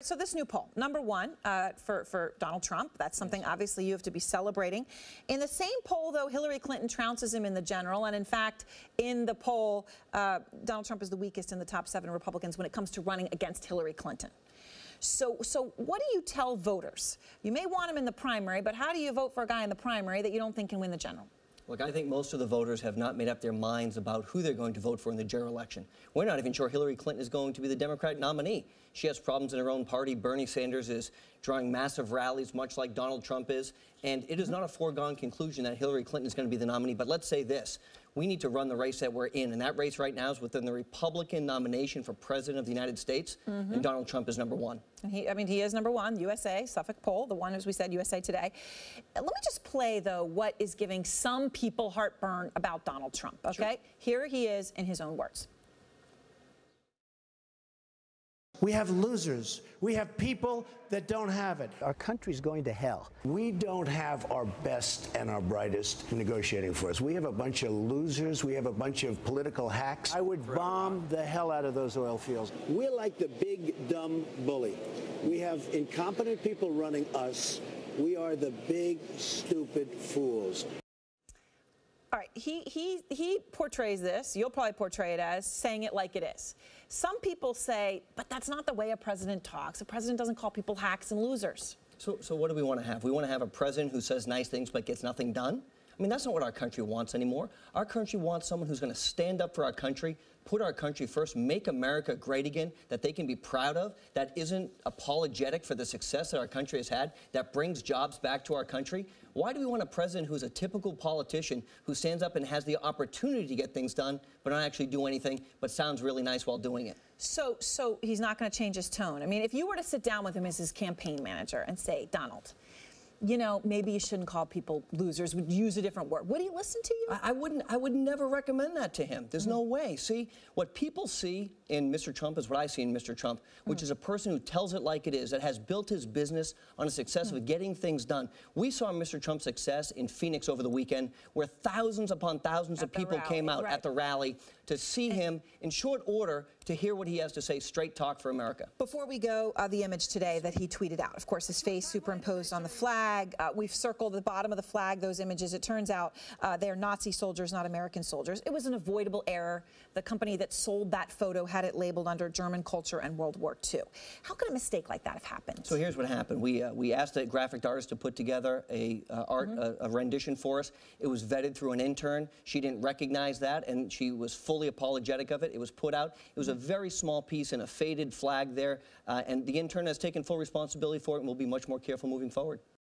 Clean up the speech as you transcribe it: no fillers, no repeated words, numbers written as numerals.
So this new poll, number one for Donald Trump, that's something obviously you have to be celebrating. In the same poll, though, Hillary Clinton trounces him in the general. And in fact, in the poll, Donald Trump is the weakest in the top 7 Republicans when it comes to running against Hillary Clinton. So what do you tell voters? You may want him in the primary, but how do you vote for a guy in the primary that you don't think can win the general? Look, I think most of the voters have not made up their minds about who they're going to vote for in the general election. We're not even sure Hillary Clinton is going to be the Democratic nominee. She has problems in her own party. Bernie Sanders is drawing massive rallies, much like Donald Trump is. And it is not a foregone conclusion that Hillary Clinton is going to be the nominee. But let's say this. We need to run the race that we're in. And that race right now is within the Republican nomination for President of the United States. And Donald Trump is number one. And he is number one, USA, Suffolk poll, the one, as we said, USA Today. Let me just play, though, what is giving some people heartburn about Donald Trump, okay? Sure. Here he is in his own words. We have losers. We have people that don't have it. Our country's going to hell. We don't have our best and our brightest negotiating for us. We have a bunch of losers. We have a bunch of political hacks. I would bomb the hell out of those oil fields. We're like the big, dumb bully. We have incompetent people running us. We are the big, stupid fools. All right, he portrays this, you'll probably portray it as, saying it like it is. Some people say, but that's not the way a president talks. A president doesn't call people hacks and losers. So what do we want to have? We want to have a president who says nice things but gets nothing done? I mean, that's not what our country wants anymore. Our country wants someone who's going to stand up for our country, put our country first, make America great again, that they can be proud of, that isn't apologetic for the success that our country has had, that brings jobs back to our country. Why do we want a president who's a typical politician who stands up and has the opportunity to get things done but not actually do anything, but sounds really nice while doing it? So he's not going to change his tone. I mean, if you were to sit down with him as his campaign manager and say, Donald, you know, maybe you shouldn't call people losers, would use a different word. Would he listen to you? I would never recommend that to him. There's no way. See, what people see in Mr. Trump is what I see in Mr. Trump, which is a person who tells it like it is, that has built his business on a success of getting things done. We saw Mr. Trump's success in Phoenix over the weekend, where thousands upon thousands of people came out at the rally to see him in short order, to hear what he has to say. Straight talk for America. Before we go, the image today that he tweeted out, of course, his face superimposed on the flag. We've circled the bottom of the flag, those images. It turns out they're Nazi soldiers, not American soldiers. It was an avoidable error. The company that sold that photo had it labeled under German culture and World War II. How could a mistake like that have happened? So here's what happened. We asked a graphic artist to put together a rendition for us. It was vetted through an intern. She didn't recognize that, and she was fully apologetic of it. It was put out. It was a very small piece and a faded flag there, and the intern has taken full responsibility for it and will be much more careful moving forward.